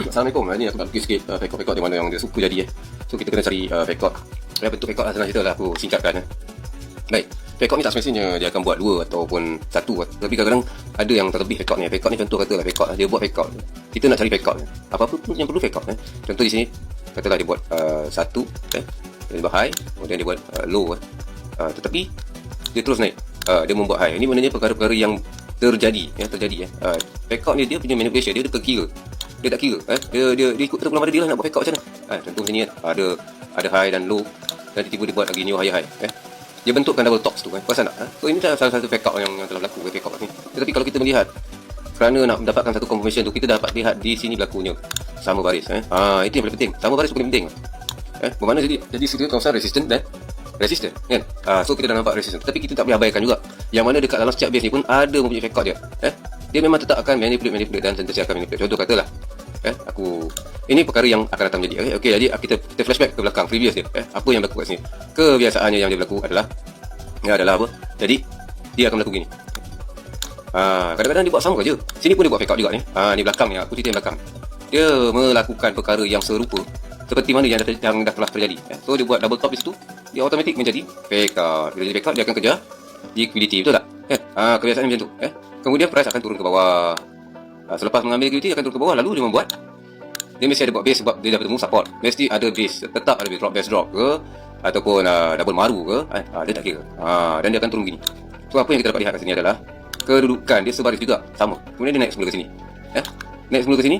Assalamualaikum. Ni aku nak lukis sikit pekot-pekot di mana yang dia suka jadi. So kita kena cari pekot. Bentuk pekot lah, senang cerita lah aku singkatkan. Baik, pekot ni tak semestinya dia akan buat 2 ataupun 1. Tapi kadang-kadang ada yang terlebih pekot ni. Pekot ni contoh katalah pekot dia buat pekot. Kita nak cari pekot. Apa-apa pun yang perlu pekot. Contoh di sini katalah dia buat 1, dia buat high, kemudian dia buat low. Tetapi dia terus naik. Dia membuat high. Ini maknanya perkara-perkara yang terjadi. Pekot ni dia punya manipulation, dia terkira. Dia tak kira. Dia ikut terpulang pada dia lah nak buat pekot macam mana. Contoh sini ada high dan low, dan tiba-tiba dia buat lagi new high. Dia bentukkan double tops tu kan. Perasan tak? So ini salah satu pekot yang telah berlaku pekot ni. Tetapi kalau kita melihat kerana nak mendapatkan satu confirmation tu, kita dapat lihat di sini berlakunya sama baris. Itu yang paling penting. Sama baris paling penting. Bermakna jadi sedia kawasan resistant dan resistant kan. So kita dah nampak resistant, tapi kita tak boleh abaikan juga yang mana dekat dalam setiap base ni pun ada mempunyai pekot dia. Dia memang tetap akan manipulate dan sentiasa akan manipulate. Contoh katalah ini perkara yang akan datang jadi. Okey, jadi kita flashback ke belakang previous dia. Apa yang berlaku kat sini? Kebiasaannya yang dia berlaku adalah apa? Jadi dia akan berlaku gini. Kadang-kadang dia buat sama je. Sini pun dia buat pekot juga ni. Ni belakang ni, aku cerita yang belakang. Dia melakukan perkara yang serupa seperti mana yang dah telah terjadi. So dia buat double top di situ, dia automatik menjadi pekot. Bila jadi pekot, dia akan kejar liquidity, betul tak? Kebiasaan macam tu. Kemudian price akan turun ke bawah. Selepas mengambil liquidity akan turun ke bawah, lalu dia mesti ada buat base sebab dia dah bertemu support. Mesti ada base, tetap ada base, drop base drop ke ataupun double maru ke, dia tak kira. Dan dia akan turun gini. So apa yang kita dapat lihat kat sini adalah kedudukan dia sebaris juga, sama. Kemudian dia naik semula ke sini. Naik semula ke sini,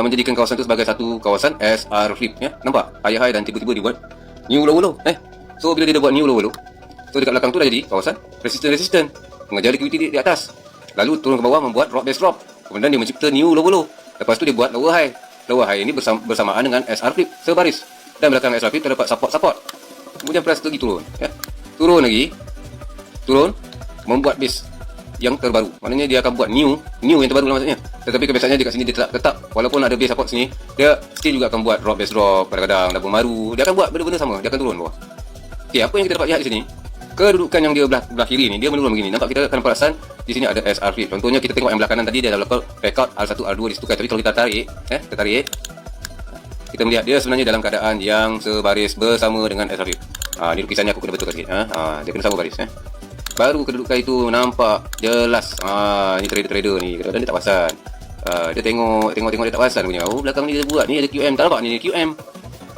menjadikan kawasan tu sebagai satu kawasan SR flip. Nampak? High dan tiba-tiba dia buat new low. So bila dia dah buat new low, so dekat belakang tu dah jadi kawasan resistant, mengejar liquidity di atas, lalu turun ke bawah membuat drop base drop. Kemudian dia mencipta new low. Lepas tu dia buat lower high ini bersamaan dengan SR flip sebaris, dan belakang SR flip terdapat support. Kemudian price lagi turun, turun membuat base yang terbaru. Maknanya dia akan buat new yang terbaru lah maksudnya. Tetapi kebiasaannya dekat sini dia tetap walaupun ada base support sini, dia still juga akan buat drop base drop, kadang-kadang double maru. Dia akan buat benda-benda sama, dia akan turun bawah. Okey, apa yang kita dapat lihat di sini? Kedudukan yang dia belah kiri ni, dia menurun begini. Nampak kita akan perasan di sini ada SR flip. Contohnya kita tengok yang belah kanan tadi dia dah level pekot R1 R2 di situ kan. Tapi kalau kita tarik, kita melihat dia sebenarnya dalam keadaan yang sebaris bersama dengan SR flip. Ni lukisannya aku kena betulkan sikit. Dia kena sama baris. Baru kedudukan itu nampak jelas. Ni trader ni kadang-kadang dia tak perasan. Dia tengok dia tak perasan punya. Belakang ni dia buat ni ada QM, tak nampak ni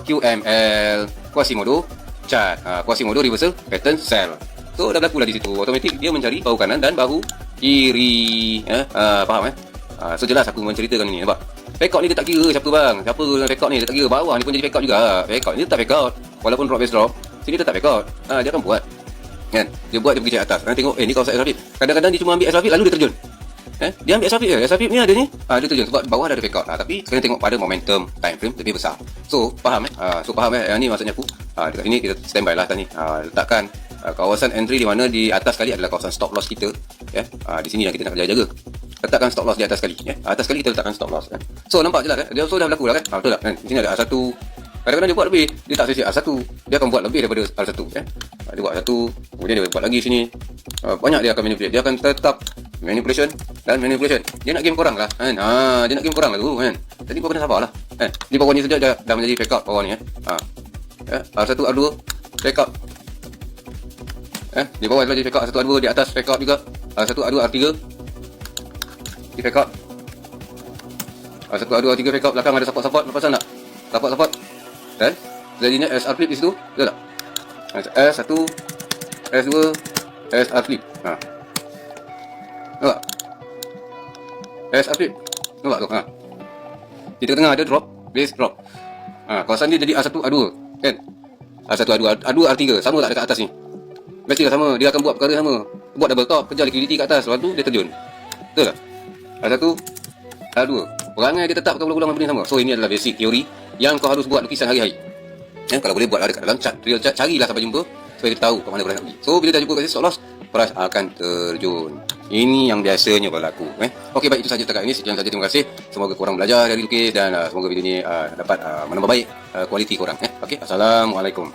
QML Quasimodo chart, Quasimodo reversal pattern sell. So dah berlaku lah di situ. Automatik dia mencari bahu kanan dan bahu kiri. Faham So jelas aku menceritakan ini. Nampak? Pekot ni dia tak kira siapa bang. Siapa dalam pekot ni dia tak kira. Bawah ni pun jadi pekot juga. Pekot ni tetap pekot. Walaupun drop base drop, sini tetap pekot. Dia akan buat. Kan? Dia buat dia pergi cari atas. Tengok ni kawasan SR flip. Kadang-kadang dia cuma ambil SR flip lalu dia terjun. Dia ambil SR flip ni ada ni. Dia terjun sebab bawah dah ada pekot. Tapi kena tengok pada momentum time frame lebih besar. So faham Yang ni maksudnya aku. Dekat sini kita standby lah tadi. Letakkan kawasan entry di mana di atas sekali adalah kawasan stop loss kita. Di sini yang kita nak jaga. Letakkan stop loss di atas sekali. Atas sekali kita letakkan stop loss. So nampak je lah kan. Dia so dah berlaku lah kan. Betul tak? Di sini ada R1. Kadang-kadang dia buat lebih. Dia tak sesuai R1. Dia akan buat lebih daripada R1. Dia buat R1. Kemudian dia buat lagi sini. Banyak dia akan manipulate. Dia akan tetap manipulation. Dia nak game korang lah kan. Dia nak game korang lah tu kan. Jadi kau kena sabar lah kan. Di bawah ni saja dah menjadi pekot bawah ni R1 R2 pekot. Di bawah dah jadi pekot R1 R2. Di atas pekot juga R1 R2 R3 di pekot. R1 R2 R3 pekot. Belakang ada support. Lepasan tak? Support dan jadinya SR flip di situ. Betul tak? S1 S2 SR flip. Nampak? SR flip. Nampak tu? Di tengah ada drop, base drop. Kawasan dia jadi R1 R2 kan? R1 R2 R3 sama tak dekat atas ni? Mestilah sama. Dia akan buat perkara sama. Buat double top, kejar liquidity kat atas. Lepas tu dia terjun. Betul tak? R1 R2. Perangai dia tetap berulang-ulang benda sama. So ini adalah basic teori yang kau harus buat lukisan hari-hari. Kalau boleh buat ada kat dalam chart, real chart, carilah sampai jumpa supaya kita tahu ke mana price nak pergi. So bila dah jumpa kat sini stop loss, price akan terjun. Ini yang biasanya berlaku. Okey, baik, itu saja setakat ini. Sekian saja, terima kasih. Semoga korang belajar dari lukis dan semoga video ini dapat menambah baik kualiti korang. Okey, assalamualaikum.